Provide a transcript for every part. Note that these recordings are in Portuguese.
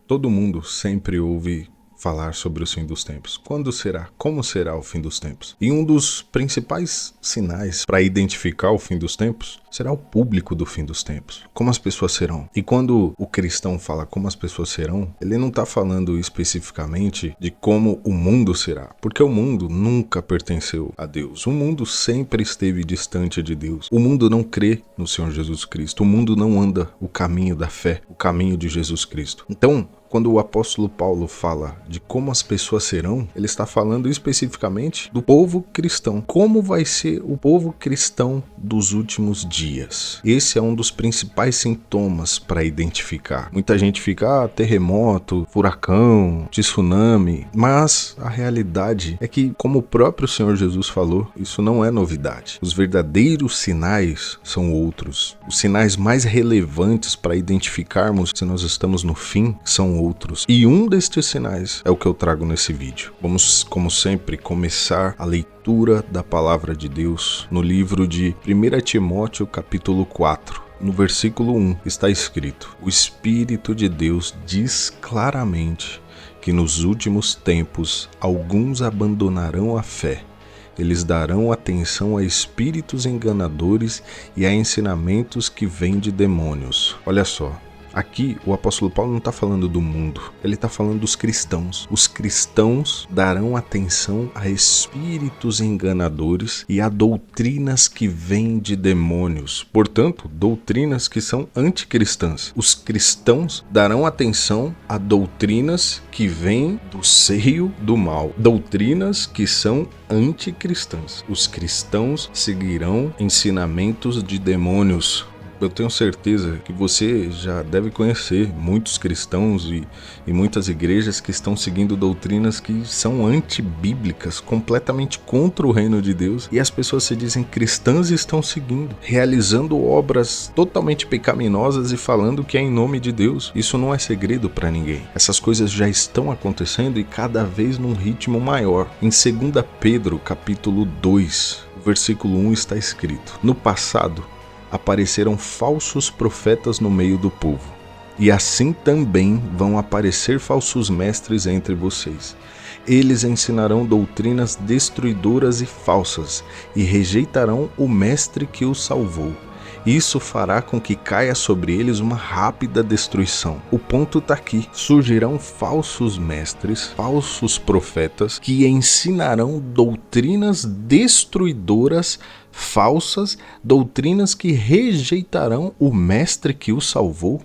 Todo mundo sempre ouve falar sobre o fim dos tempos. Quando será? Como será o fim dos tempos? E um dos principais sinais para identificar o fim dos tempos será o público do fim dos tempos. Como as pessoas serão. E quando o cristão fala como as pessoas serão, ele não está falando especificamente de como o mundo será. Porque o mundo nunca pertenceu a Deus. O mundo sempre esteve distante de Deus. O mundo não crê no Senhor Jesus Cristo. O mundo não anda o caminho da fé, o caminho de Jesus Cristo. Então, quando o apóstolo Paulo fala de como as pessoas serão, ele está falando especificamente do povo cristão. Como vai ser o povo cristão dos últimos dias? Esse é um dos principais sintomas para identificar. Muita gente fica, terremoto, furacão, tsunami, mas a realidade é que, como o próprio Senhor Jesus falou, isso não é novidade. Os verdadeiros sinais são outros. Os sinais mais relevantes para identificarmos se nós estamos no fim são outros. E um destes sinais é o que eu trago nesse vídeo. Vamos, como sempre, começar a leitura da palavra de Deus no livro de 1 Timóteo, capítulo 4. No versículo 1 está escrito: O Espírito de Deus diz claramente que nos últimos tempos alguns abandonarão a fé. Eles darão atenção a espíritos enganadores e a ensinamentos que vêm de demônios. Olha só. Aqui, o apóstolo Paulo não está falando do mundo, ele está falando dos cristãos. Os cristãos darão atenção a espíritos enganadores e a doutrinas que vêm de demônios. Portanto, doutrinas que são anticristãs. Os cristãos darão atenção a doutrinas que vêm do seio do mal. Doutrinas que são anticristãs. Os cristãos seguirão ensinamentos de demônios. Eu tenho certeza que você já deve conhecer muitos cristãos e muitas igrejas que estão seguindo doutrinas que são antibíblicas, completamente contra o reino de Deus. E as pessoas se dizem cristãs e estão seguindo, realizando obras totalmente pecaminosas e falando que é em nome de Deus. Isso não é segredo para ninguém. Essas coisas já estão acontecendo e cada vez num ritmo maior. Em 2 Pedro, capítulo 2, versículo 1 está escrito: No passado, apareceram falsos profetas no meio do povo, e assim também vão aparecer falsos mestres entre vocês. Eles ensinarão doutrinas destruidoras e falsas, e rejeitarão o mestre que os salvou. Isso fará com que caia sobre eles uma rápida destruição. O ponto está aqui. Surgirão falsos mestres, falsos profetas, que ensinarão doutrinas destruidoras, falsas, doutrinas que rejeitarão o mestre que o salvou.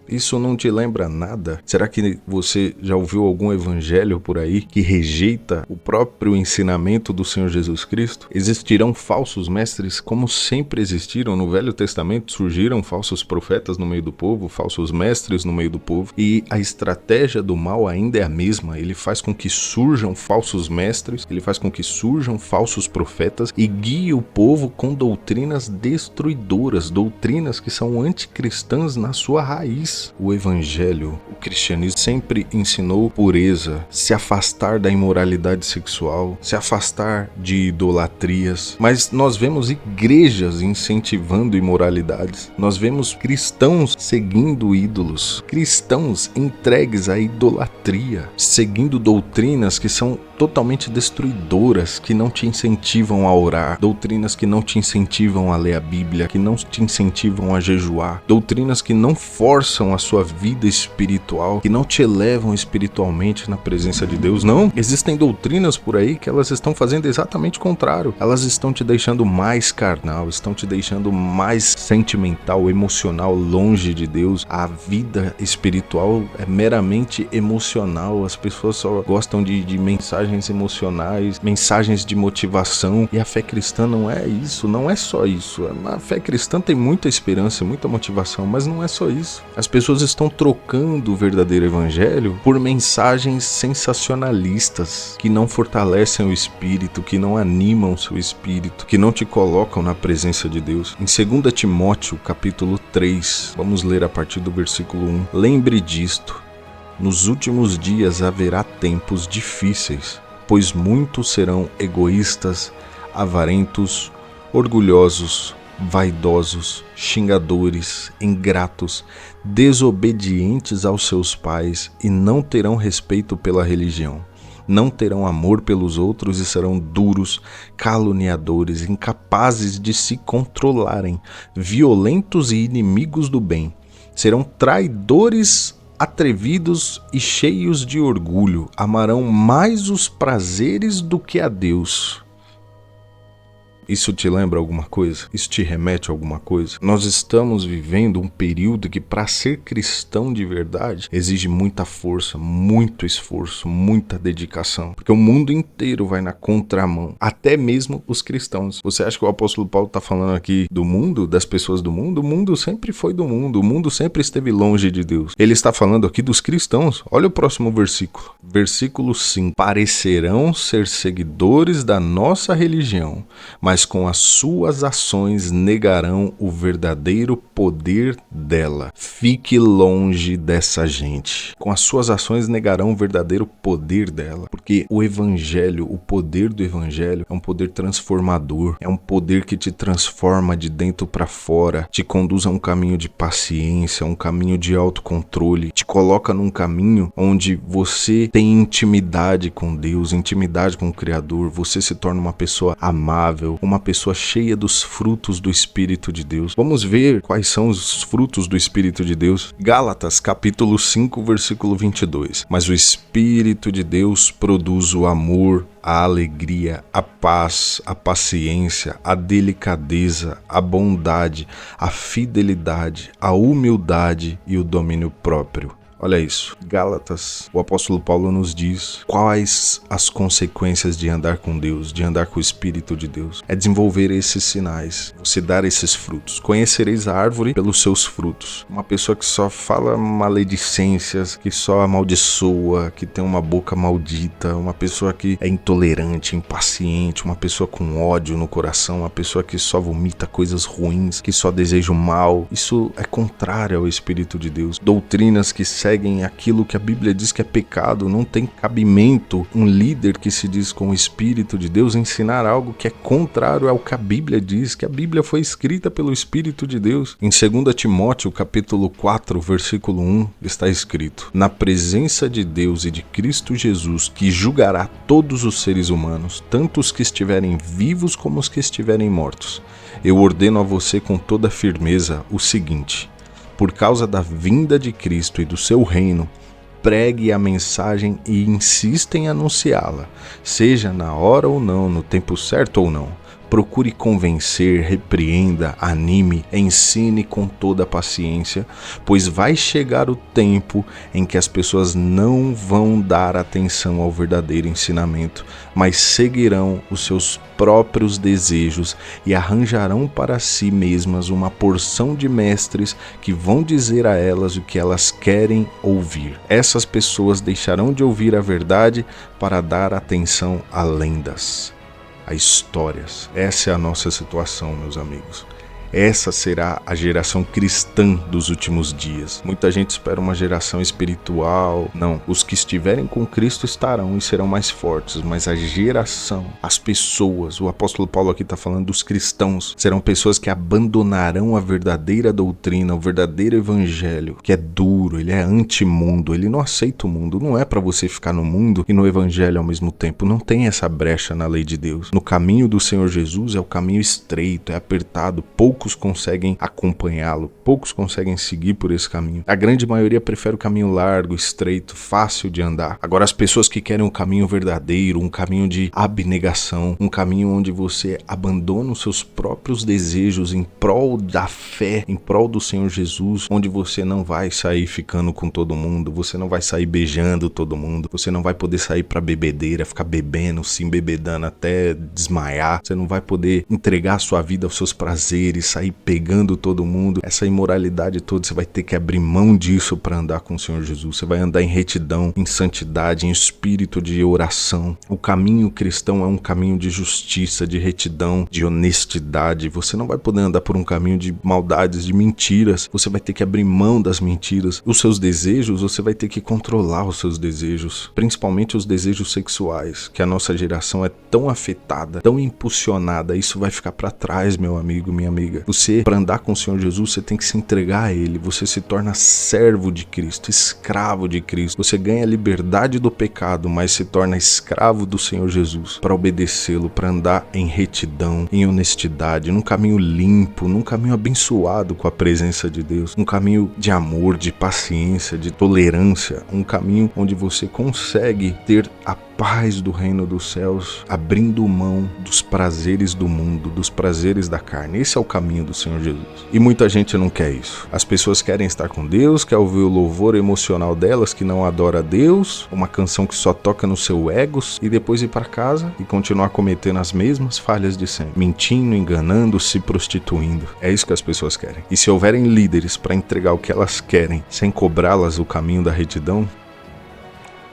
Isso não te lembra nada? Será que você já ouviu algum evangelho por aí que rejeita o próprio ensinamento do Senhor Jesus Cristo? Existirão falsos mestres como sempre existiram no Velho Testamento, surgiram falsos profetas no meio do povo, falsos mestres no meio do povo, e a estratégia do mal ainda é a mesma. Ele faz com que surjam falsos mestres, ele faz com que surjam falsos profetas e guie o povo com doutrinas destruidoras, doutrinas que são anticristãs na sua raiz. O evangelho, o cristianismo sempre ensinou pureza, se afastar da imoralidade sexual, se afastar de idolatrias, mas nós vemos igrejas incentivando imoralidades, nós vemos cristãos seguindo ídolos, cristãos entregues à idolatria, seguindo doutrinas que são totalmente destruidoras, que não te incentivam a orar, doutrinas que não te incentivam a ler a Bíblia, que não te incentivam a jejuar, doutrinas que não forçam a sua vida espiritual, que não te elevam espiritualmente na presença de Deus. Não, existem doutrinas por aí que elas estão fazendo exatamente o contrário. Elas estão te deixando mais carnal, estão te deixando mais sentimental, emocional, longe de Deus. A vida espiritual é meramente emocional. As pessoas só gostam de mensagens emocionais, mensagens de motivação, e a fé cristã não é isso, não é só isso. A fé cristã tem muita esperança, muita motivação, mas não é só isso. As pessoas estão trocando o verdadeiro evangelho por mensagens sensacionalistas que não fortalecem o espírito, que não animam o seu espírito, que não te colocam na presença de Deus. Em 2 Timóteo, capítulo 3, vamos ler a partir do versículo 1. Lembre disto: nos últimos dias haverá tempos difíceis, pois muitos serão egoístas, avarentos, orgulhosos, vaidosos, xingadores, ingratos, desobedientes aos seus pais e não terão respeito pela religião. Não terão amor pelos outros e serão duros, caluniadores, incapazes de se controlarem, violentos e inimigos do bem. Serão traidores, atrevidos e cheios de orgulho. Amarão mais os prazeres do que a Deus. Isso te lembra alguma coisa? Isso te remete a alguma coisa? Nós estamos vivendo um período que, para ser cristão de verdade, exige muita força, muito esforço, muita dedicação. Porque o mundo inteiro vai na contramão, até mesmo os cristãos. Você acha que o apóstolo Paulo está falando aqui do mundo, das pessoas do mundo? O mundo sempre foi do mundo, o mundo sempre esteve longe de Deus. Ele está falando aqui dos cristãos. Olha o próximo versículo. Versículo 5. Parecerão ser seguidores da nossa religião, mas com as suas ações negarão o verdadeiro poder dela. Fique longe dessa gente. Com as suas ações negarão o verdadeiro poder dela. Porque o evangelho, o poder do evangelho é um poder transformador. É um poder que te transforma de dentro para fora. Te conduz a um caminho de paciência, um caminho de autocontrole. Te coloca num caminho onde você tem intimidade com Deus, intimidade com o Criador. Você se torna uma pessoa amável, uma pessoa cheia dos frutos do Espírito de Deus. Vamos ver quais são os frutos do Espírito de Deus. Gálatas, capítulo 5, versículo 22. Mas o Espírito de Deus produz o amor, a alegria, a paz, a paciência, a delicadeza, a bondade, a fidelidade, a humildade e o domínio próprio. Olha isso, Gálatas, o apóstolo Paulo nos diz quais as consequências de andar com Deus, de andar com o Espírito de Deus. É desenvolver esses sinais, você dar esses frutos. Conhecereis a árvore pelos seus frutos. Uma pessoa que só fala maledicências, que só amaldiçoa, que tem uma boca maldita, uma pessoa que é intolerante, impaciente, uma pessoa com ódio no coração, uma pessoa que só vomita coisas ruins, que só deseja o mal. Isso é contrário ao Espírito de Deus. Doutrinas que seguem aquilo que a Bíblia diz que é pecado, não tem cabimento um líder que se diz com o Espírito de Deus ensinar algo que é contrário ao que a Bíblia diz, que a Bíblia foi escrita pelo Espírito de Deus. Em 2 Timóteo, capítulo 4, versículo 1, está escrito: na presença de Deus e de Cristo Jesus, que julgará todos os seres humanos, tanto os que estiverem vivos como os que estiverem mortos, eu ordeno a você com toda firmeza o seguinte: por causa da vinda de Cristo e do seu reino, pregue a mensagem e insista em anunciá-la, seja na hora ou não, no tempo certo ou não. Procure convencer, repreenda, anime, ensine com toda a paciência, pois vai chegar o tempo em que as pessoas não vão dar atenção ao verdadeiro ensinamento, mas seguirão os seus próprios desejos e arranjarão para si mesmas uma porção de mestres que vão dizer a elas o que elas querem ouvir. Essas pessoas deixarão de ouvir a verdade para dar atenção a lendas, a histórias. Essa é a nossa situação, meus amigos. Essa será a geração cristã dos últimos dias. Muita gente espera uma geração espiritual. Não, os que estiverem com Cristo estarão e serão mais fortes, mas a geração, as pessoas, o apóstolo Paulo aqui está falando dos cristãos, serão pessoas que abandonarão a verdadeira doutrina, o verdadeiro evangelho, que é duro, ele é antimundo, ele não aceita o mundo. Não é para você ficar no mundo e no evangelho ao mesmo tempo. Não tem essa brecha na lei de Deus. No caminho do Senhor Jesus é o caminho estreito, é apertado, poucos conseguem acompanhá-lo, poucos conseguem seguir por esse caminho. A grande maioria prefere o caminho largo, estreito, fácil de andar. Agora, as pessoas que querem um caminho verdadeiro, um caminho de abnegação, um caminho onde você abandona os seus próprios desejos em prol da fé, em prol do Senhor Jesus, onde você não vai sair ficando com todo mundo, você não vai sair beijando todo mundo, você não vai poder sair pra bebedeira, ficar bebendo, se embebedando até desmaiar, você não vai poder entregar a sua vida aos seus prazeres, sair pegando todo mundo, essa imoralidade toda, você vai ter que abrir mão disso para andar com o Senhor Jesus. Você vai andar em retidão, em santidade, em espírito de oração. O caminho cristão é um caminho de justiça, de retidão, de honestidade. Você não vai poder andar por um caminho de maldades, de mentiras. Você vai ter que abrir mão das mentiras. Os seus desejos, você vai ter que controlar os seus desejos, principalmente os desejos sexuais, que a nossa geração é tão afetada, tão impulsionada. Isso vai ficar para trás, meu amigo, minha amiga. amiga, você, para andar com o Senhor Jesus, você tem que se entregar a Ele. Você se torna servo de Cristo, escravo de Cristo. Você ganha a liberdade do pecado, mas se torna escravo do Senhor Jesus para obedecê-lo, para andar em retidão, em honestidade, num caminho limpo, num caminho abençoado com a presença de Deus, num caminho de amor, de paciência, de tolerância, um caminho onde você consegue ter a paz do reino dos céus, abrindo mão dos prazeres do mundo, dos prazeres da carne. Esse é o caminho do Senhor Jesus. E muita gente não quer isso. As pessoas querem estar com Deus, quer ouvir o louvor emocional delas, que não adora a Deus, uma canção que só toca no seu ego, e depois ir para casa e continuar cometendo as mesmas falhas de sempre, mentindo, enganando, se prostituindo. É isso que as pessoas querem. E se houverem líderes para entregar o que elas querem, sem cobrá-las o caminho da retidão,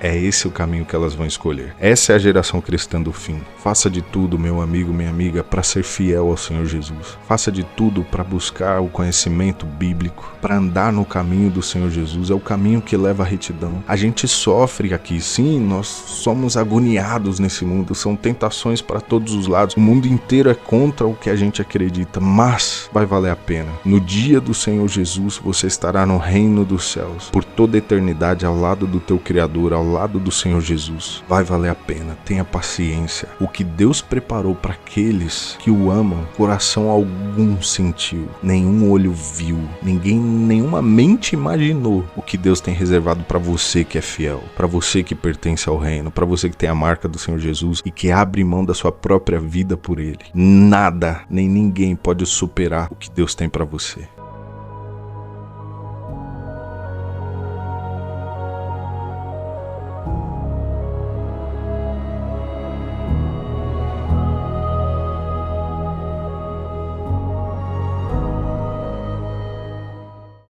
é esse o caminho que elas vão escolher. Essa é a geração cristã do fim. Faça de tudo, meu amigo, minha amiga, para ser fiel ao Senhor Jesus. Faça de tudo para buscar o conhecimento bíblico, para andar no caminho do Senhor Jesus. É o caminho que leva à retidão. A gente sofre aqui, sim, nós somos agoniados nesse mundo. São tentações para todos os lados. O mundo inteiro é contra o que a gente acredita, mas vai valer a pena. No dia do Senhor Jesus, você estará no reino dos céus, por toda a eternidade, ao lado do teu Criador, ao lado do Senhor Jesus. Vai valer a pena, tenha paciência. O que Deus preparou para aqueles que o amam, coração algum sentiu, nenhum olho viu, nenhuma mente imaginou o que Deus tem reservado para você que é fiel, para você que pertence ao reino, para você que tem a marca do Senhor Jesus e que abre mão da sua própria vida por Ele. Nada, nem ninguém pode superar o que Deus tem para você.